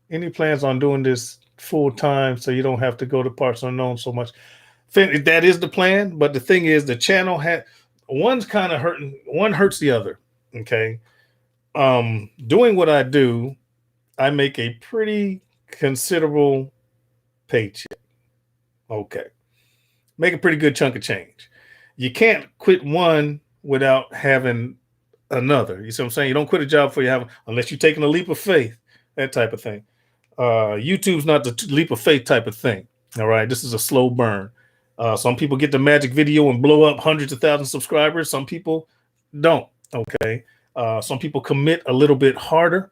this full time so you don't have to go to parts unknown so much? That is the plan, but the thing is, the channel one's kind of hurting. One hurts the other. Okay, doing what I do, I make a pretty considerable paycheck. Okay, make a pretty good chunk of change. You can't quit one without having another. You see what I'm saying? You don't quit a job before you have, unless you're taking a leap of faith, that type of thing. YouTube's not the leap of faith type of thing. All right, this is a slow burn. Some people get the magic video and blow up hundreds of thousands of subscribers. Some people don't. Okay, some people commit a little bit harder.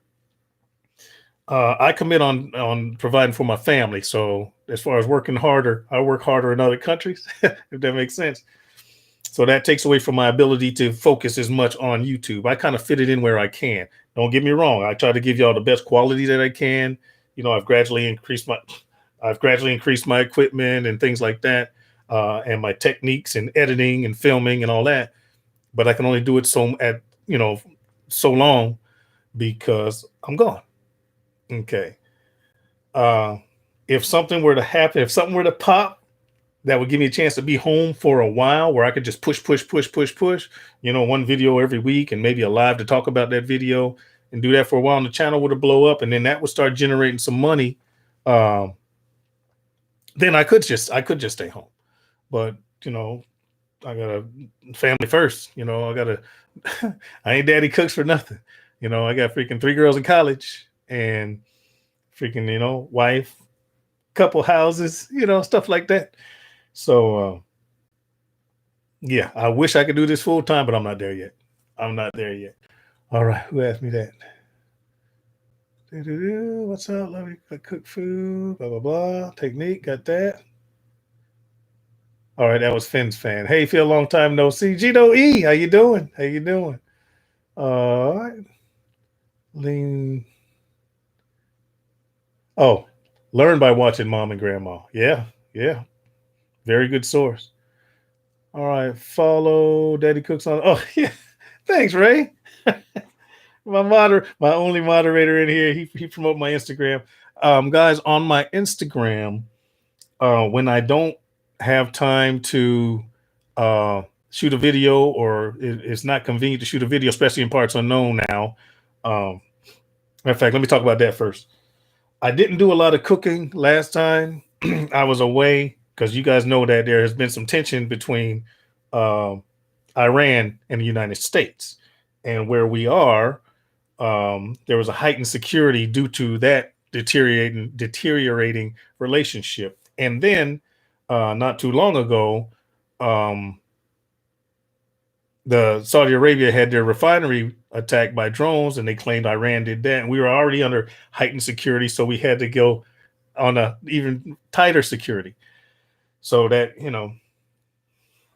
I commit on providing for my family. So as far as working harder, I work harder in other countries, if that makes sense. So that takes away from my ability to focus as much on YouTube. I kind of fit it in where I can. Don't get me wrong. I try to give y'all the best quality that I can. I've gradually increased my equipment and things like that, and my techniques and editing and filming and all that. But I can only do it so long because I'm gone. Okay. Uh, if something were to happen, if something were to pop, that would give me a chance to be home for a while where I could just push, push, push, push, push, one video every week and maybe a live to talk about that video and do that for a while. And the channel would have blow up and then that would start generating some money. Um, then I could just stay home. But, I got a family first, I got to, I ain't daddy cooks for nothing. I got freaking 3 girls in college and freaking, wife, couple houses, stuff like that. So, yeah, I wish I could do this full time, but I'm not there yet. I'm not there yet. All right, who asked me that? Doo-doo-doo, what's up? Love you. Cook food. Blah blah blah. Technique. Got that. All right, that was Finn's fan. Hey, Phil, long time no see. Gino E, how you doing? How you doing? All right. Lean. Oh, learn by watching mom and grandma. Yeah, yeah. Very good source. All right, follow Daddy Cooks on. Oh, yeah. Thanks, Ray. My only moderator in here. He promote my Instagram. Guys, on my Instagram, when I don't have time to shoot a video or it's not convenient to shoot a video, especially in parts unknown now. In fact, let me talk about that first. I didn't do a lot of cooking last time I was away because you guys know that there has been some tension between Iran and the United States, and where we are, there was a heightened security due to that deteriorating relationship. And then, not too long ago, um, the Saudi Arabia had their refinery attacked by drones, and they claimed Iran did that. And we were already under heightened security, so we had to go on a even tighter security, so that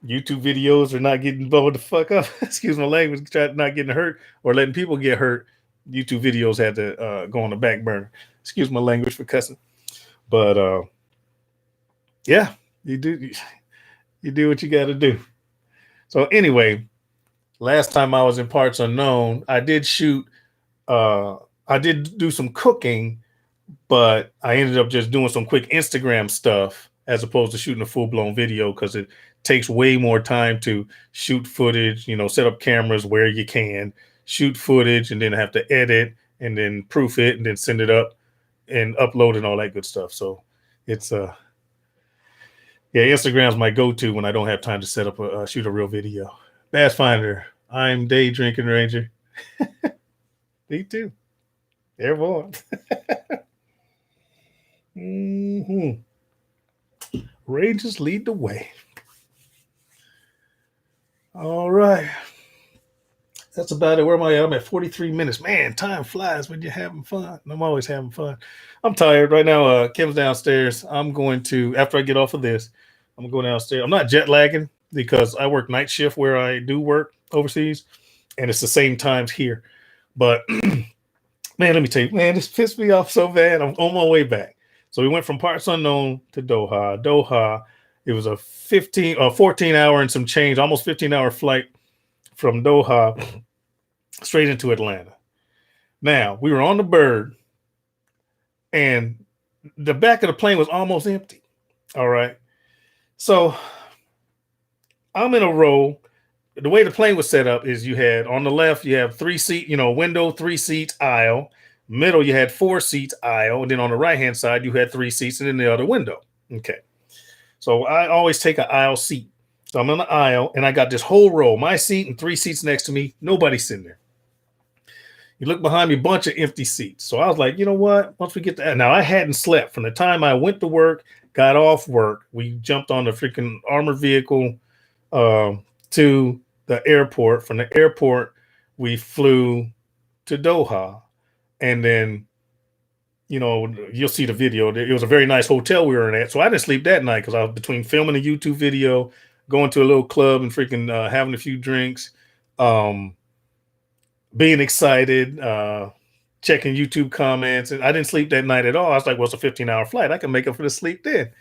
YouTube videos are not getting blowed the fuck up. Excuse my language, not getting hurt or letting people get hurt. YouTube videos had to go on the back burner. Excuse my language for cussing, but yeah, you do what you got to do. So anyway, last time I was in parts unknown, I did shoot. I did do some cooking, but I ended up just doing some quick Instagram stuff as opposed to shooting a full blown video because it takes way more time to shoot footage. Set up cameras where you can shoot footage and then have to edit and then proof it and then send it up and upload and all that good stuff. So it's yeah, Instagram's my go-to when I don't have time to set up shoot a real video. Bass Finder, I'm Day Drinking Ranger. Me too. Airborne. Mm-hmm. Rangers lead the way. All right. That's about it. Where am I at? I'm at 43 minutes. Man, time flies when you're having fun. I'm always having fun. I'm tired right now. Kim's downstairs. I'm going to, after I get off of this, I'm going to go downstairs. I'm not jet lagging because I work night shift where I do work overseas, and it's the same times here. But man, let me tell you, man, this pissed me off so bad. I'm on my way back. So we went from parts unknown to Doha. Doha, it was a 14 hour and some change, almost 15-hour flight from Doha straight into Atlanta. Now, we were on the bird, and the back of the plane was almost empty. All right. So I'm in a row. The way the plane was set up is you had on the left, you have 3-seat, window, 3 seats, aisle. Middle, you had 4 seats, aisle. And then on the right-hand side, you had 3 seats and then the other window. Okay. So I always take an aisle seat. So I'm on the aisle, and I got this whole row, my seat and 3 seats next to me. Nobody's sitting there. You look behind me, bunch of empty seats. So I was like, you know what? Once we get to now, I hadn't slept from the time I went to work, got off work. We jumped on the freaking armored vehicle to the airport. From the airport, we flew to Doha, and then you'll see the video. It was a very nice hotel we were in at. So I didn't sleep that night because I was between filming a YouTube video, going to a little club and freaking having a few drinks, being excited, checking YouTube comments. And I didn't sleep that night at all. I was like, well, it's a 15-hour flight. I can make up for the sleep then.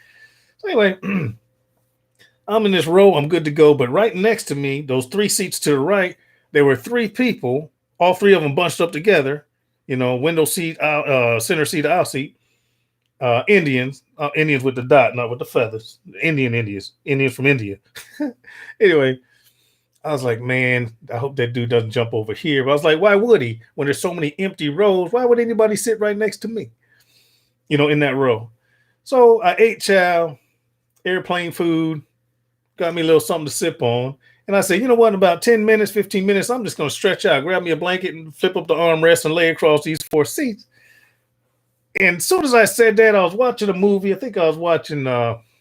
So anyway, I'm in this row. I'm good to go. But right next to me, those 3 seats to the right, there were 3 people, all 3 of them bunched up together, window seat, center seat, aisle seat. Indians, Indians with the dot, not with the feathers. Indians from India. Anyway, I was like, man, I hope that dude doesn't jump over here. But I was like, why would he? When there's so many empty rows, why would anybody sit right next to me? In that row. So I ate chow, airplane food, got me a little something to sip on. And I said, you know what, in about 10 minutes, 15 minutes, I'm just going to stretch out, grab me a blanket and flip up the armrest and lay across these 4 seats. And as soon as I said that, I was watching a movie. I think I was watching Breitbart,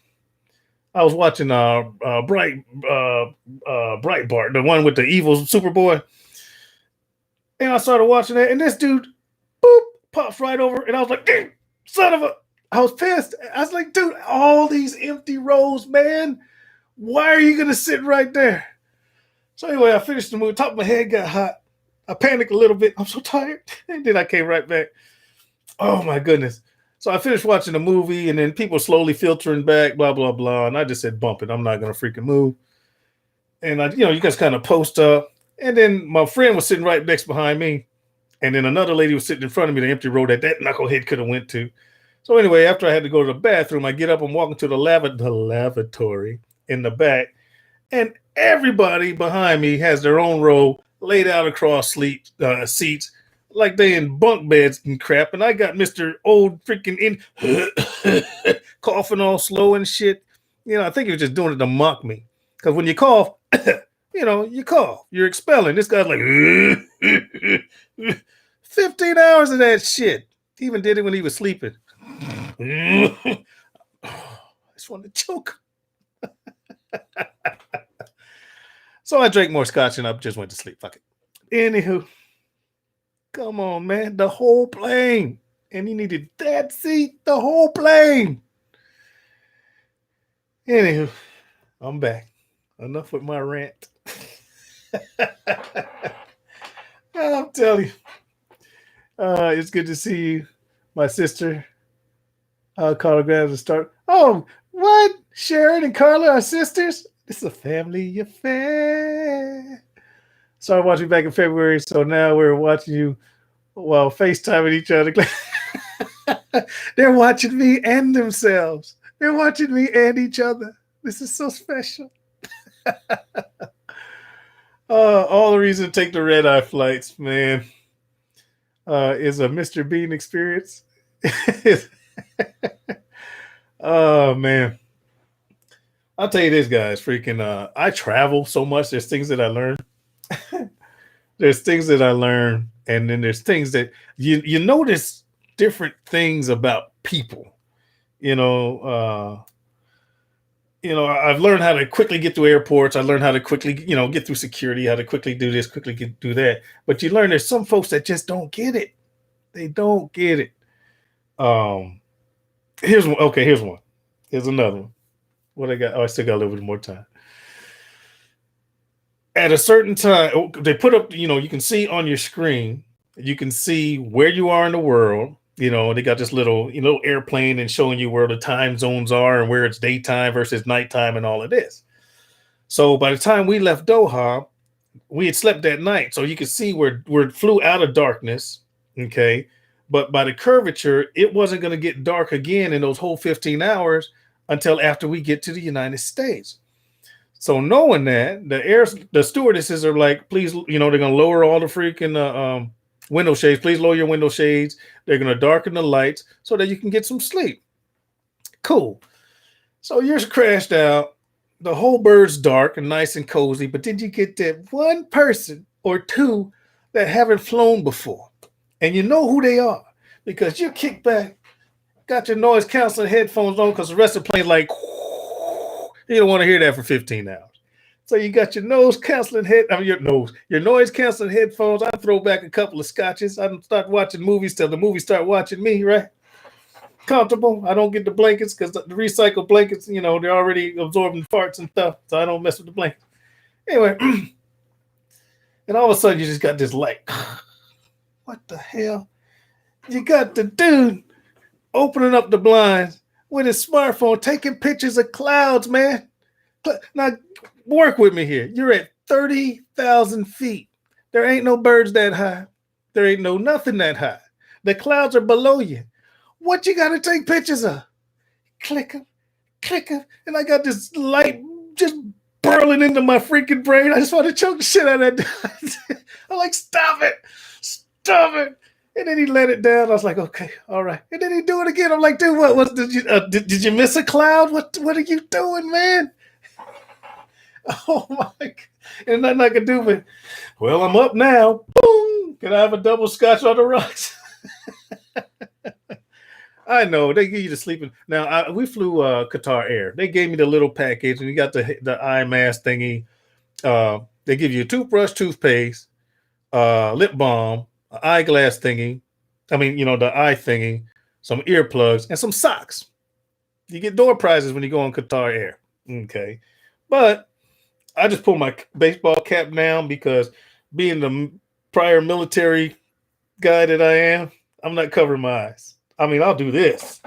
the one with the evil Superboy. And I started watching that, and this dude, boop, pops right over. And I was like, son of a, I was pissed. I was like, dude, all these empty rows, man. Why are you going to sit right there? So anyway, I finished the movie. Top of my head got hot. I panicked a little bit. I'm so tired. And then I came right back. Oh, my goodness. So I finished watching the movie, and then people slowly filtering back, blah, blah, blah. And I just said, bump it. I'm not going to freaking move. And, you guys kind of post up. And then my friend was sitting right next behind me. And then another lady was sitting in front of me, the empty row that knucklehead could have went to. So anyway, after I had to go to the bathroom, I get up and walk into the lavatory in the back. And everybody behind me has their own row laid out across seats like they in bunk beds and crap. And I got Mr. Old freaking coughing all slow and shit. I think he was just doing it to mock me. Because when you cough, you cough. You're expelling. This guy's like 15 hours of that shit. He even did it when he was sleeping. I just wanted to choke. So I drank more scotch and I just went to sleep. Fuck it. Anywho, come on, man. The whole plane. And he needed that seat. The whole plane. Anywho, I'm back. Enough with my rant. I'm telling you. It's good to see you. My sister. Carla grabs a start. Oh, what? Sharon and Carla are sisters? This is a family affair. Started watching back in February, so now we're watching you while FaceTiming each other. They're watching me and themselves. They're watching me and each other. This is so special. All the reason to take the red-eye flights, man, is a Mr. Bean experience. Oh, man. I'll tell you this, guys. Freaking, I travel so much. There's things that I learn. There's things that I learn, and then there's things that you notice different things about people. I've learned how to quickly get through airports. I learned how to quickly, get through security, how to quickly do this, quickly do that. But you learn there's some folks that just don't get it. They don't get it. Here's one. Okay, here's one. Here's another one. What I got? Oh, I still got a little bit more time. At a certain time, they put up, you can see on your screen, you can see where you are in the world. They got this little, airplane and showing you where the time zones are and where it's daytime versus nighttime and all of this. So by the time we left Doha, we had slept that night. So you could see where it flew out of darkness. Okay. But by the curvature, it wasn't going to get dark again in those whole 15 hours until after we get to the United States. So knowing that, the stewardesses are like, please, they're going to lower all the freaking window shades. Please lower your window shades. They're going to darken the lights so that you can get some sleep. Cool. So you're crashed out. The whole bird's dark and nice and cozy. But then you get that one person or two that haven't flown before. And you know who they are because you kick back, got your noise canceling headphones on because the rest of the plane like, you don't want to hear that for 15 hours. So you got your noise canceling your noise canceling headphones. I throw back a couple of scotches. I don't start watching movies till the movies start watching me, right? Comfortable. I don't get the blankets because the recycled blankets, they're already absorbing farts and stuff. So I don't mess with the blankets. Anyway, and all of a sudden you just got this light. What the hell? You got the dude opening up the blinds with his smartphone, taking pictures of clouds, man. Now, work with me here. You're at 30,000 feet. There ain't no birds that high. There ain't no nothing that high. The clouds are below you. What you got to take pictures of? Clicker, clicker. And I got this light just burling into my freaking brain. I just want to choke the shit out of that. I'm like, stop it. Stop it. And then he let it down. I was like, okay, all right. And then he do it again. I'm like, dude, what did you did you miss a cloud? What are you doing, man? Oh my God. And nothing I can do but, well, I'm up now. Boom. Can I have a double scotch on the rocks? I know they give you the sleeping. Now we flew Qatar Air. They gave me the little package, and you got the eye mask thingy. They give you a toothbrush, toothpaste, lip balm, an eyeglass thingy. I mean, the eye thingy, some earplugs, and some socks. You get door prizes when you go on Qatar Air. Okay, but I just pull my baseball cap down because being the prior military guy that I am, I'm not covering my eyes. I mean, I'll do this.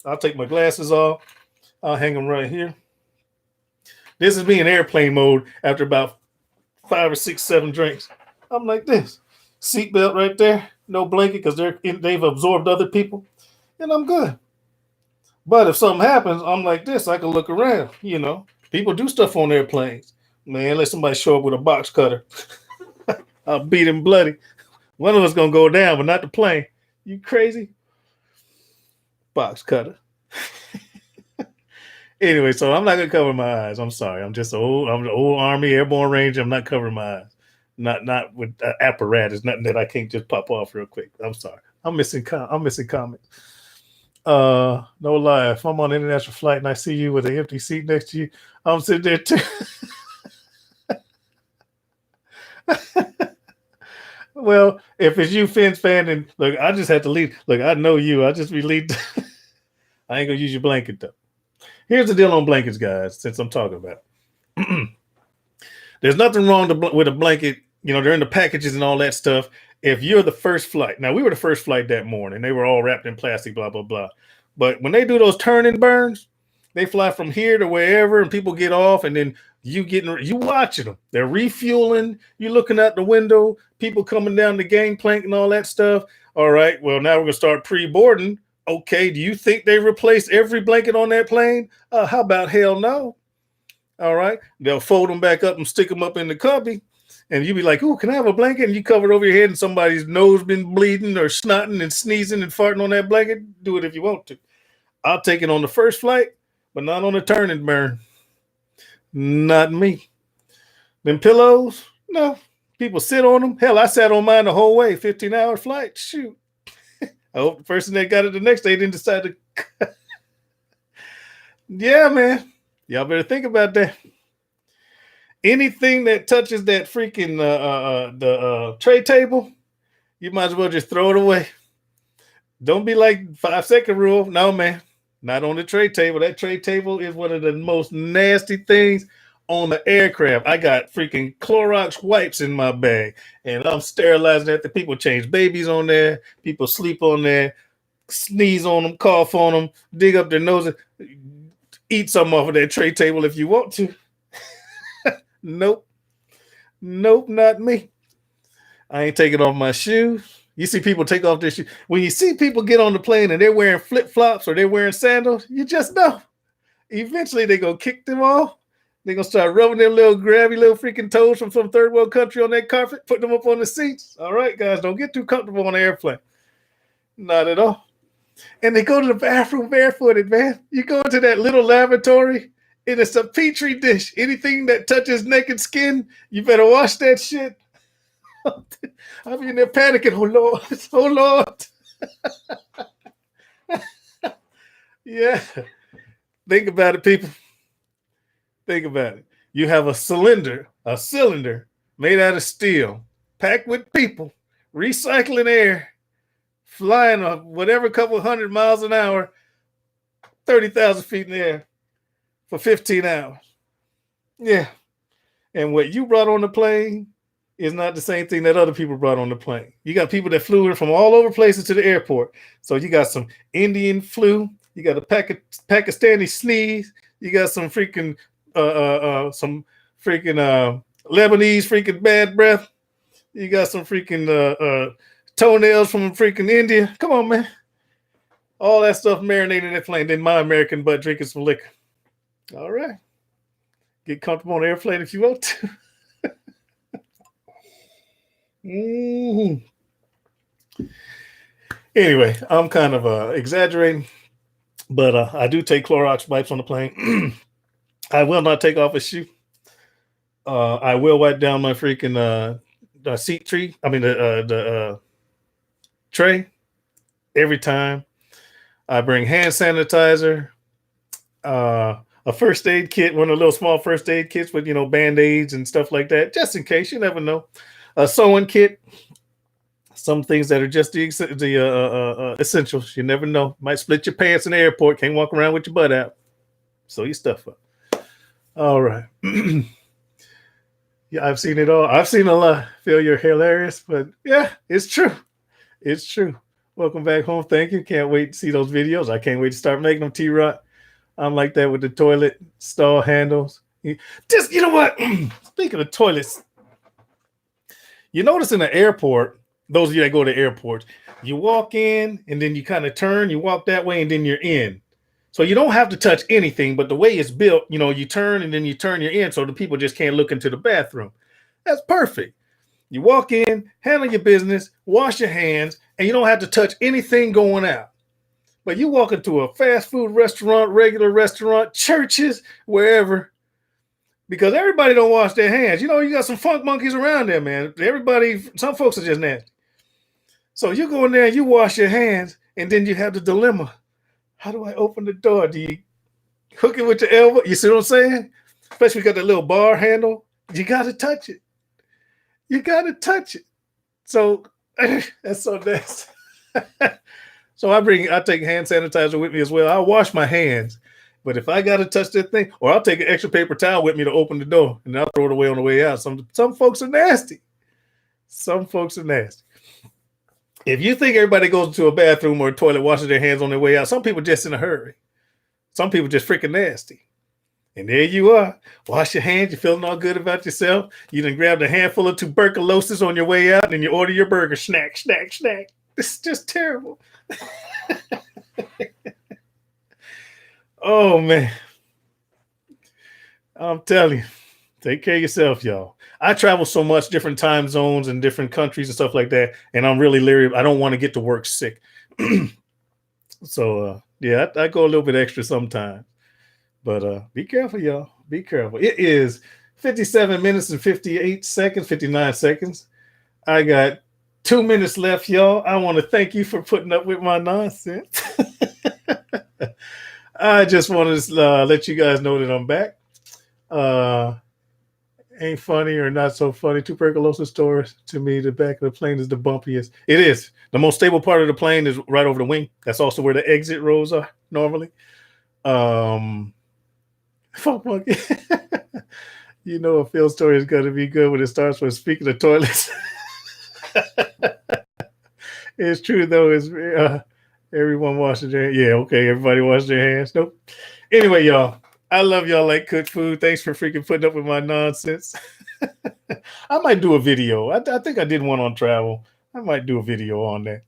I'll take my glasses off. I'll hang them right here. This is me in airplane mode after about 5 or 6, 7 drinks. I'm like this. Seatbelt right there. No blanket because they've absorbed other people. And I'm good. But if something happens, I'm like this. I can look around. People do stuff on airplanes. Man, let somebody show up with a box cutter. I'll beat him bloody. One of us going to go down, but not the plane. You crazy? Box cutter. Anyway, so I'm not gonna cover my eyes. I'm sorry. I'm the old Army Airborne Ranger. I'm not covering my eyes. Not with apparatus. Nothing that I can't just pop off real quick. I'm sorry. I'm missing comments. No lie. If I'm on an international flight and I see you with an empty seat next to you, I'm sitting there too. Well, if it's you, Finn's fan, and look, I just have to leave. Look, I know you. I just relieved. I ain't gonna use your blanket though. Here's the deal on blankets, guys. Since I'm talking about it. There's nothing wrong with a blanket. They're in the packages and all that stuff. If you're the first flight, now we were the first flight that morning. They were all wrapped in plastic, blah blah blah. But when they do those turn and burns, they fly from here to wherever, and people get off, and then you watching them. They're refueling. You looking out the window. People coming down the gangplank and all that stuff. All right. Well, now we're gonna start pre-boarding. Okay, do you think they replaced every blanket on that plane? How about hell no? All right, they'll fold them back up and stick them up in the cubby, and you be like, "Ooh, can I have a blanket?" And you cover it over your head, and somebody's nose been bleeding or snotting and sneezing and farting on that blanket. Do it if you want to. I'll take it on the first flight, but not on the turn and burn. Not me. Them pillows, no. People sit on them. Hell, I sat on mine the whole way, 15-hour flight. Shoot. I hope the person that got it the next day didn't decide to. Yeah, man. Y'all better think about that. Anything that touches that freaking the tray table, you might as well just throw it away. Don't be like 5-second rule. No, man. Not on the tray table. That tray table is one of the most nasty things on the aircraft. I got freaking Clorox wipes in my bag, and I'm sterilizing that. The people change babies on there. People sleep on there, sneeze on them, cough on them, dig up their nose, eat some off of that tray table if you want to. Nope, not me. I ain't taking off my shoes. You see people take off their shoes. When you see people get on the plane and they're wearing flip-flops or they're wearing sandals, you just know. Eventually they're going to kick them off. They're going to start rubbing their little grabby little freaking toes from some third world country on that carpet, putting them up on the seats. All right, guys, don't get too comfortable on the airplane. Not at all. And they go to the bathroom barefooted, man. You go into that little lavatory, and it's a petri dish. Anything that touches naked skin, you better wash that shit. I'm in there panicking. Oh, Lord. Oh, Lord. Yeah. Think about it, people. Think about it. You have a cylinder made out of steel, packed with people, recycling air, flying whatever couple 100 miles an hour, 30,000 feet in the air for 15 hours. Yeah. And what you brought on the plane is not the same thing that other people brought on the plane. You got people that flew in from all over places to the airport. So you got some Indian flu, you got a Pakistani sneeze, you got some freaking Lebanese freaking bad breath. You got some freaking toenails from freaking India. Come on, man. All that stuff marinated in that plane. Then my American butt drinking some liquor. All right. Get comfortable on the airplane if you want to. Mhm. Anyway, I'm kind of exaggerating, but I do take Clorox wipes on the plane. I will not take off a shoe. I will wipe down my freaking the seat tree. I mean the tray every time. I bring hand sanitizer, a first aid kit, one of the little small first aid kits with band-aids and stuff like that, just in case. You never know. A sewing kit, some things that are just the essentials. You never know. Might split your pants in the airport. Can't walk around with your butt out. Sew your stuff up. All right. Yeah, I've seen it all. I've seen a lot. Feel you're hilarious, but yeah, it's true. It's true. Welcome back home. Thank you. Can't wait to see those videos. I can't wait to start making them, T-Rock. I'm like that with the toilet stall handles. Just, you know what? Speaking of toilets, you notice in the airport, those of you that go to airports, you walk in and then you kind of turn, you walk that way, and then you're in. So you don't have to touch anything, but the way it's built, you turn and then you turn, you're in, so the people just can't look into the bathroom. That's perfect. You walk in, handle your business, wash your hands, and you don't have to touch anything going out. But you walk into a fast food restaurant, regular restaurant, churches, wherever, because everybody don't wash their hands. You got some funk monkeys around there, man. Some folks are just nasty. So you go in there and you wash your hands, and then you have the dilemma. How do I open the door? Do you hook it with your elbow? You see what I'm saying? Especially if you got that little bar handle. You got to touch it. You got to touch it. So that's so nasty. So I take hand sanitizer with me as well. I'll wash my hands. But if I got to touch that thing, or I'll take an extra paper towel with me to open the door, and I'll throw it away on the way out. Some folks are nasty. Some folks are nasty. If you think everybody goes into a bathroom or a toilet, washes their hands on their way out, some people just in a hurry. Some people just freaking nasty. And there you are. Wash your hands. You're feeling all good about yourself. You done grabbed a handful of tuberculosis on your way out, and then you order your burger. Snack, snack, snack. It's just terrible. Oh, man. I'm telling you. Take care of yourself, y'all. I travel so much, different time zones and different countries and stuff like that, and I'm really leery. I don't want to get to work sick. So, yeah, I go a little bit extra sometimes. But be careful, y'all. Be careful. It is 57 minutes and 58 seconds, 59 seconds. I got 2 minutes left, y'all. I want to thank you for putting up with my nonsense. I just want to let you guys know that I'm back. Ain't funny or not so funny. Tuberculosis stories, to me, the back of the plane is the bumpiest. It is. The most stable part of the plane is right over the wing. That's also where the exit rows are normally. Fuck monkey. A Phil story is going to be good when it starts with speaking of toilets. It's true, though. It's everyone washing their hands. Yeah, okay. Everybody wash their hands. Nope. Anyway, y'all. I love y'all like cooked food. Thanks for freaking putting up with my nonsense. I might do a video. I think I did one on travel. I might do a video on that.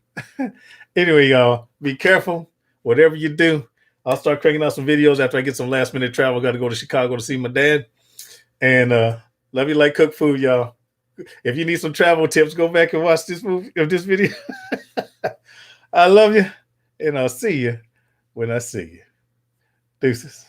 Anyway, y'all, be careful. Whatever you do, I'll start cranking out some videos after I get some last minute travel. Got to go to Chicago to see my dad. And love you like cooked food, y'all. If you need some travel tips, go back and watch this video. I love you, and I'll see you when I see you. Deuces.